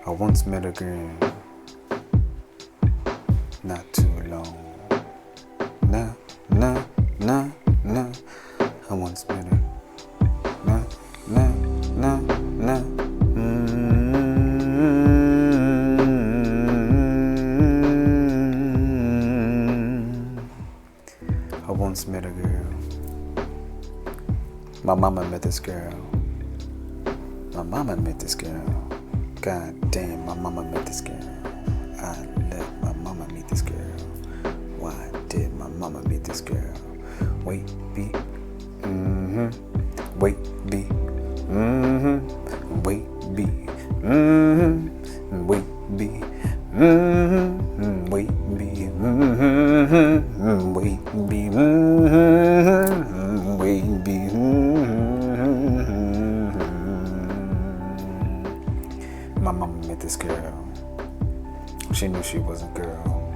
I once met a girl, not too long. Nah. I once met her. Nah. I once met a girl. My mama met this girl. God damn, my mama met this girl. I let my mama meet this girl. Why did my mama meet this girl? Wait, be. Wait, be. Wait, be. Wait, be. Wait, be. Wait, be. Wait, be. My mama met this girl. She knew she was a girl.